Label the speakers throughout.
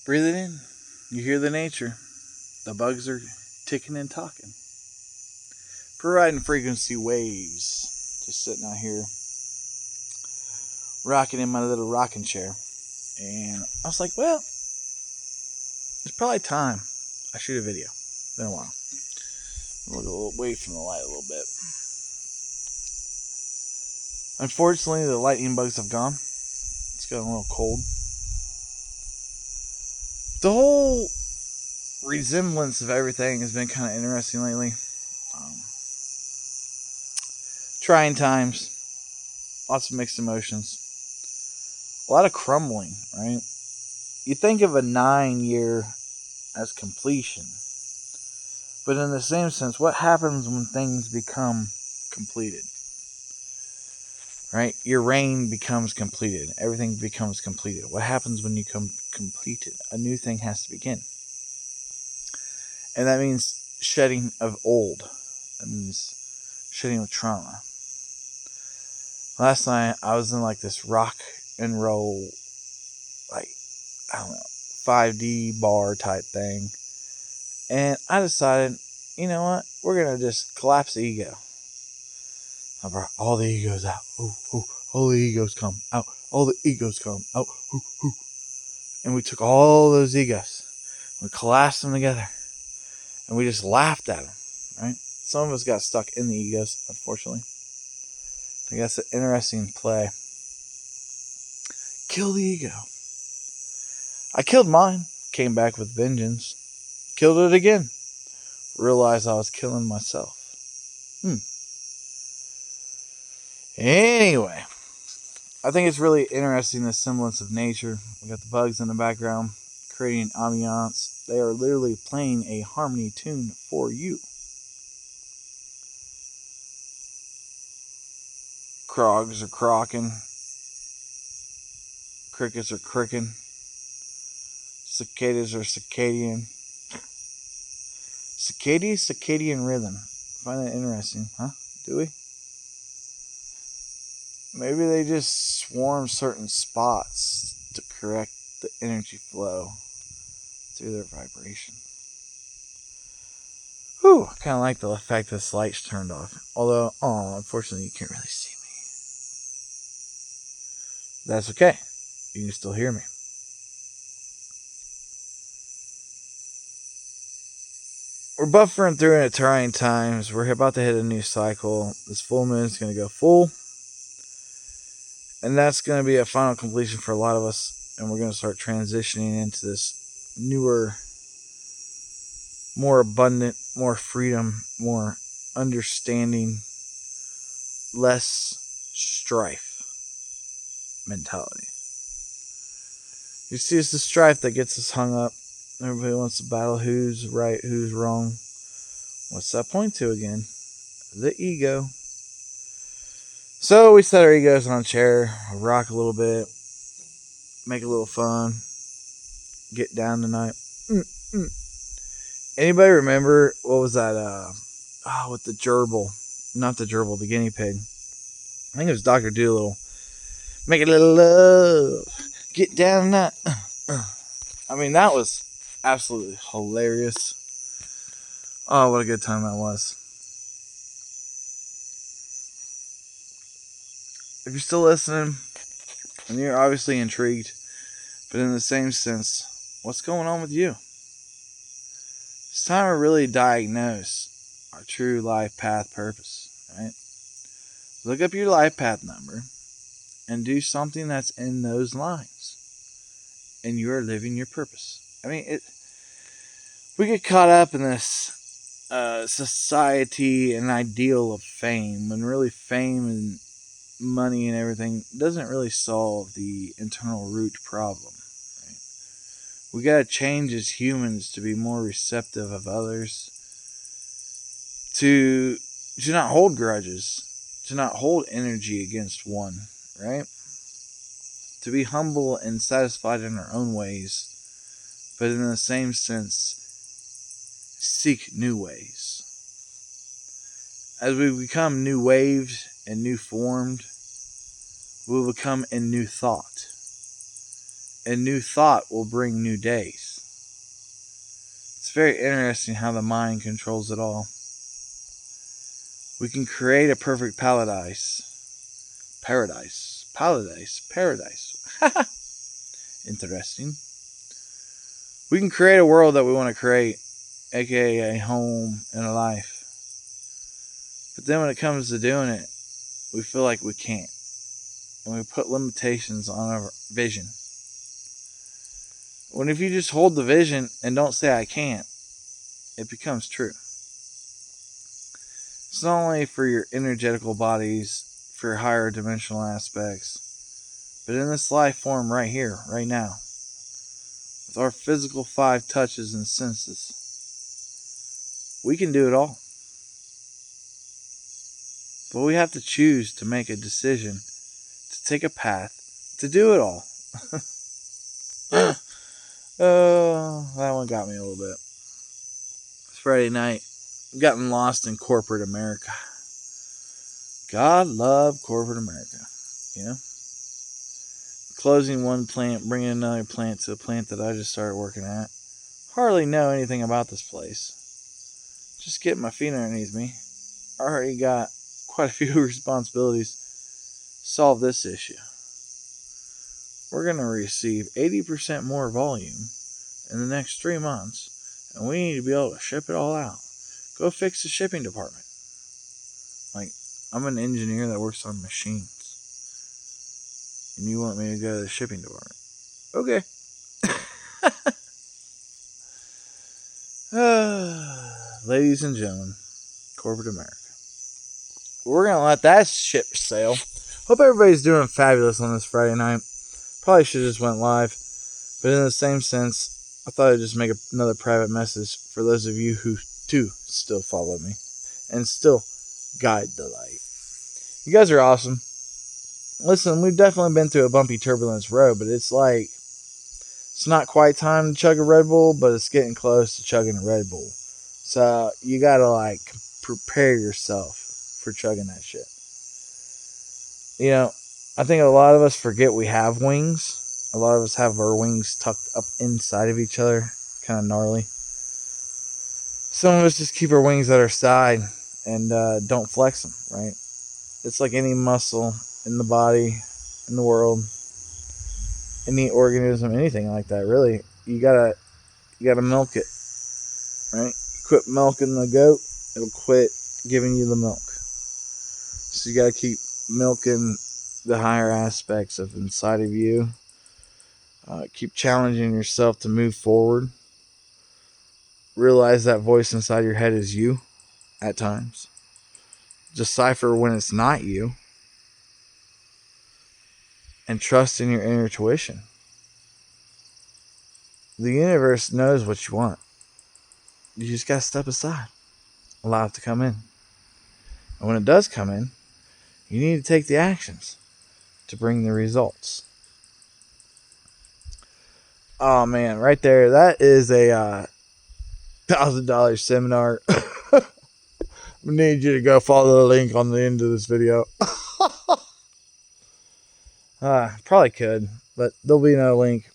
Speaker 1: Breathe it in. You hear the nature. The bugs are ticking and talking. Providing frequency waves. Just sitting out here, rocking in my little rocking chair. And I was like, well, it's probably time I shoot a video. Been a while. Look a little away from the light a little bit. Unfortunately, the lightning bugs have gone. It's gotten a little cold. The whole resemblance of everything has been kind of interesting lately. Trying times. Lots of mixed emotions. A lot of crumbling, right? You think of a 9-year as completion. But in the same sense, what happens when things become completed? Right? Your reign becomes completed. Everything becomes completed. What happens when you come completed? A new thing has to begin. And that means shedding of old. That means shedding of trauma. Last night, I was in like this rock and roll, like, I don't know, 5D bar type thing. And I decided, you know what? We're going to just collapse the ego. I brought all the egos out. Ooh, ooh. All the egos come out. All the egos come out. Ooh, ooh. And we took all those egos. We collapsed them together. And we just laughed at them, right? Some of us got stuck in the egos, unfortunately. I think that's an interesting play. Kill the ego. I killed mine. Came back with vengeance. Killed it again. Realized I was killing myself. Anyway, I think it's really interesting, the semblance of nature. We got the bugs in the background creating ambiance. They are literally playing a harmony tune for you. Crogs are crocking. Crickets are cricking. Cicadas are circadian. Circadian rhythm. Find that interesting, huh? Do we? Maybe they just swarm certain spots to correct the energy flow through their vibration. Whew, I kind of like the fact this light's turned off. Although, unfortunately, you can't really see me. That's okay. You can still hear me. We're buffering through in trying times. We're about to hit a new cycle. This full moon is going to go full. And that's going to be a final completion for a lot of us. And we're going to start transitioning into this newer, more abundant, more freedom, more understanding, less strife mentality. You see, it's the strife that gets us hung up. Everybody wants to battle who's right, who's wrong. What's that point to again? The ego. So we set our egos on a chair, rock a little bit, make a little fun, get down tonight. Anybody remember, what was that, with the gerbil? Not the gerbil, the guinea pig. I think it was Dr. Dolittle. Make a little love, get down tonight. I mean, that was absolutely hilarious. Oh, what a good time that was. If you're still listening, and you're obviously intrigued, but in the same sense, what's going on with you? It's time to really diagnose our true life path purpose, right? Look up your life path number and do something that's in those lines, and you are living your purpose. I mean, we get caught up in this society and ideal of fame, when really fame and money and everything doesn't really solve the internal root problem. Right? We got to change as humans to be more receptive of others, to not hold grudges, to not hold energy against one, right? To be humble and satisfied in our own ways, but in the same sense, seek new ways. As we become new waved and new formed, we will become in new thought. and new thought will bring new days. It's very interesting how the mind controls it all. We can create a perfect paradise. Interesting. We can create a world that we want to create, aka a home and a life. But then when it comes to doing it, we feel like we can't. And we put limitations on our vision. When if you just hold the vision and don't say I can't, it becomes true. It's not only for your energetical bodies, for your higher dimensional aspects, but in this life form right here, right now, with our physical 5 touches and senses, we can do it all. But we have to choose to make a decision, to take a path, to do it all. Oh, that one got me a little bit. It's Friday night. I've gotten lost in corporate America. God love corporate America. You know? Closing one plant, bringing another plant to a plant that I just started working at. Hardly know anything about this place. Just getting my feet underneath me. I already got quite a few responsibilities. Solve this issue. We're going to receive 80% more volume in the next 3 months, and we need to be able to ship it all out. Go fix the shipping department. Like, I'm an engineer that works on machines, and you want me to go to the shipping department. Okay. Ladies and gentlemen, corporate America. We're going to let that ship sail. Hope everybody's doing fabulous on this Friday night. Probably should have just went live. But in the same sense, I thought I'd just make another private message for those of you who do still follow me and still guide the light. You guys are awesome. Listen, we've definitely been through a bumpy turbulence road, but it's like, it's not quite time to chug a Red Bull, but it's getting close to chugging a Red Bull. So you gotta like prepare yourself for chugging that shit. You know, I think a lot of us forget we have wings. A lot of us have our wings tucked up inside of each other, kind of gnarly. Some of us just keep our wings at our side and don't flex them, right? It's like any muscle in the body, in the world, any organism, anything like that. Really, you gotta milk it, right? You quit milking the goat, it'll quit giving you the milk. So you gotta keep milking the higher aspects of inside of you. Keep challenging yourself to move forward. Realize that voice inside your head is you at times. Decipher when it's not you. And trust in your inner intuition. The universe knows what you want. You just gotta step aside. Allow it to come in. And when it does come in, you need to take the actions to bring the results. Oh man, right there. That is a $1,000 seminar. I need you to go follow the link on the end of this video. Probably could, but there'll be no link.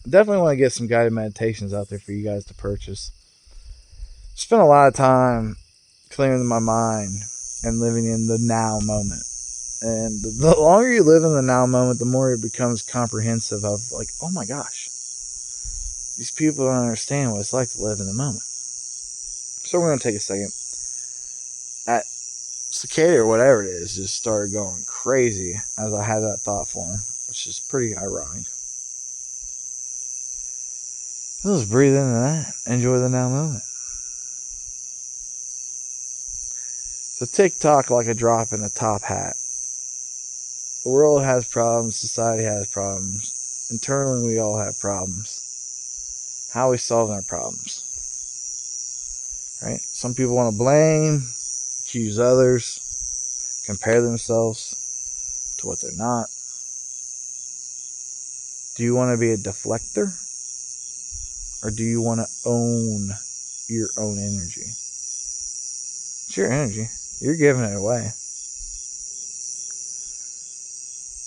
Speaker 1: Definitely want to get some guided meditations out there for you guys to purchase. Spent a lot of time clearing my mind and living in the now moment. And the longer you live in the now moment, the more it becomes comprehensive of like, oh my gosh, these people don't understand what it's like to live in the moment. So we're going to take a second. At Cicada or whatever it is just started going crazy as I had that thought form, which is pretty ironic. Let's breathe into that. Enjoy the now moment. So TikTok like a drop in a top hat. The world has problems. Society has problems. Internally, we all have problems. How are we solving our problems? Right? Some people want to blame, accuse others, compare themselves to what they're not. Do you want to be a deflector? Or do you want to own your own energy? It's your energy. You're giving it away.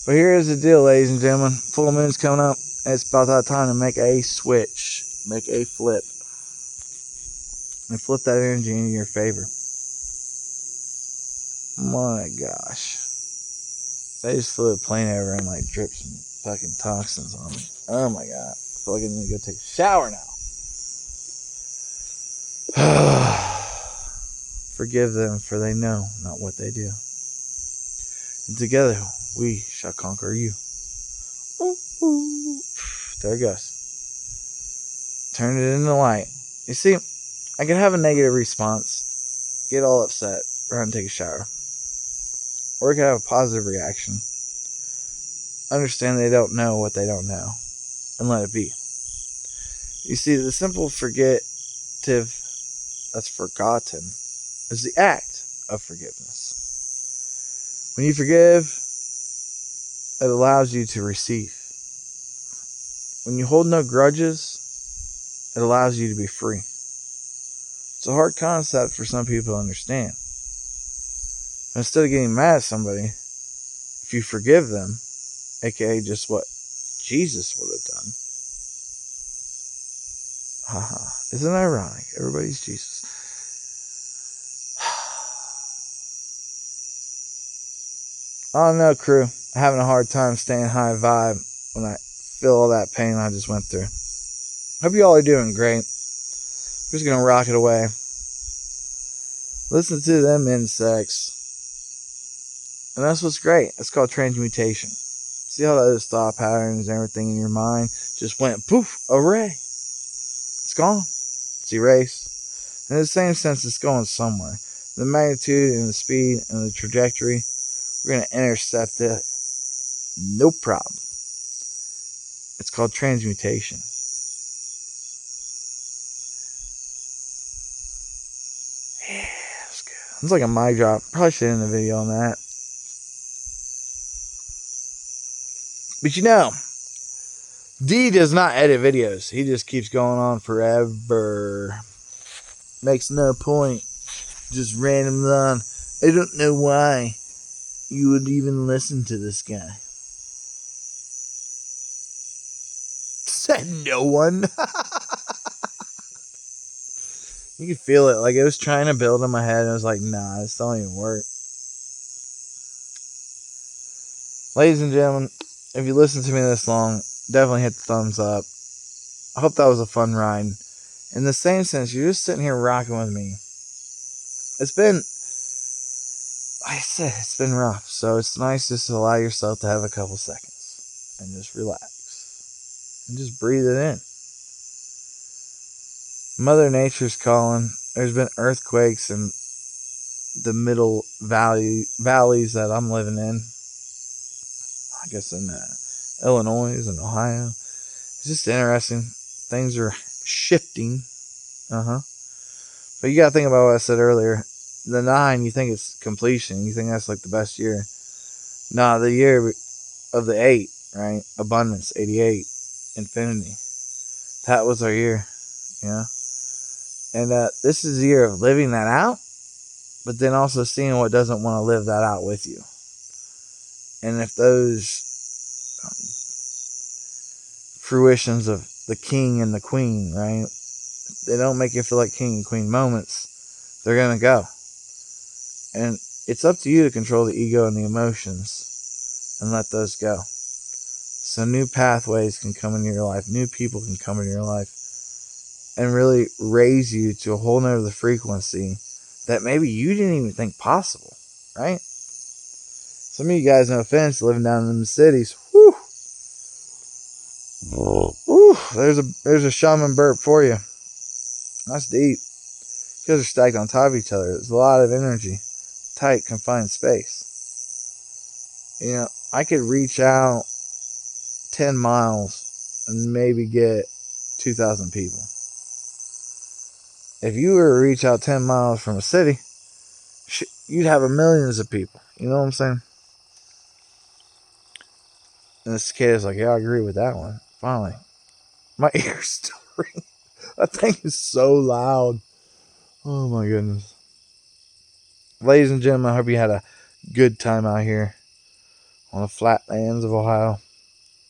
Speaker 1: But here is the deal, ladies and gentlemen. Full moon's coming up, and it's about that time to make a switch, make a flip, and flip that energy into your favor. My gosh. They just flew a plane over and like dripped some fucking toxins on me. Oh my god. I feel like I need to go take a shower now. Forgive them, for they know not what they do. And together we shall conquer you. Ooh, ooh. There it goes. Turn it into light. You see, I could have a negative response, get all upset, run and take a shower. Or I could have a positive reaction. Understand they don't know what they don't know, and let it be. You see, the simple forgettive that's forgotten is the act of forgiveness. When you forgive, it allows you to receive. When you hold no grudges, it allows you to be free. It's a hard concept for some people to understand. But instead of getting mad at somebody, if you forgive them, aka just what Jesus would have done. Haha. Isn't that ironic? Everybody's Jesus. I don't know, crew. I'm having a hard time staying high vibe when I feel all that pain I just went through. Hope you all are doing great. We're just going to rock it away. Listen to them insects. And that's what's great. It's called transmutation. See how those thought patterns and everything in your mind just went poof, array. It's gone. It's erased. In the same sense, it's going somewhere. The magnitude and the speed and the trajectory, we're going to intercept it. No problem. It's called transmutation. Yeah, that's good. It's like a mic drop. Probably should end the video on that. But you know, D does not edit videos. He just keeps going on forever. Makes no point. Just random on. I don't know why you would even listen to this guy. Said no one. You could feel it. Like it was trying to build in my head. And I was like, nah, this don't even work. Ladies and gentlemen, if you listen to me this long, definitely hit the thumbs up. I hope that was a fun ride. In the same sense, you're just sitting here rocking with me. It's been, like I said, it's been rough. So it's nice just to allow yourself to have a couple seconds and just relax and just breathe it in. Mother Nature's calling. There's been earthquakes in the middle valleys that I'm living in. I guess in Illinois and Ohio. It's just interesting. Things are shifting. But you gotta think about what I said earlier. The 9, you think it's completion. You think that's like the best year. Nah, the year of the 8, right? Abundance, 88, infinity. That was our year, you know? And this is the year of living that out, but then also seeing what doesn't want to live that out with you. And if those fruitions of the king and the queen, right, they don't make you feel like king and queen moments, they're going to go. And it's up to you to control the ego and the emotions and let those go. So new pathways can come into your life. New people can come into your life and really raise you to a whole nother frequency that maybe you didn't even think possible, right? Some of you guys, no offense, living down in the cities, whew. Whew, there's a shaman burp for you. That's deep. You guys are stacked on top of each other. There's a lot of energy. Tight, confined space. You know, I could reach out 10 miles and maybe get 2,000 people. If you were to reach out 10 miles from a city, you'd have millions of people. You know what I'm saying? And the cicada's like, yeah, I agree with that one. Finally. My ears still ring. That thing is so loud. Oh my goodness. Ladies and gentlemen, I hope you had a good time out here. on the flatlands of Ohio,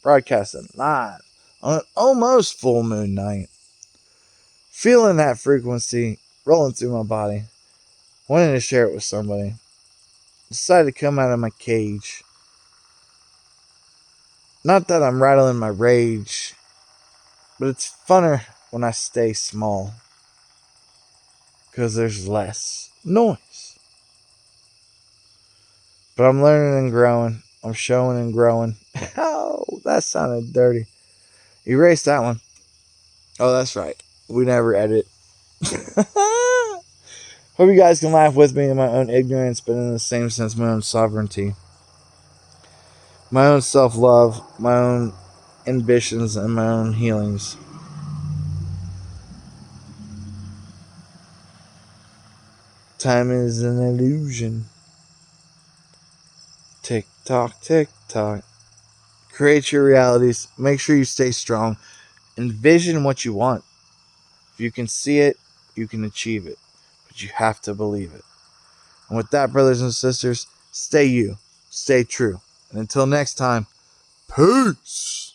Speaker 1: broadcasting live on an almost full moon night. Feeling that frequency rolling through my body, wanting to share it with somebody. Decided to come out of my cage. Not that I'm rattling my rage, but it's funner when I stay small, because there's less noise. But I'm learning and growing. I'm showing and growing. Oh, that sounded dirty. Erase that one. Oh, that's right. We never edit. Hope you guys can laugh with me in my own ignorance, but in the same sense, my own sovereignty, my own self-love, my own ambitions, and my own healings. Time is an illusion. Tick tock, tick tock. Create your realities. Make sure you stay strong. Envision what you want. If you can see it, you can achieve it. But you have to believe it. And with that, brothers and sisters, stay you. Stay true. And until next time, peace.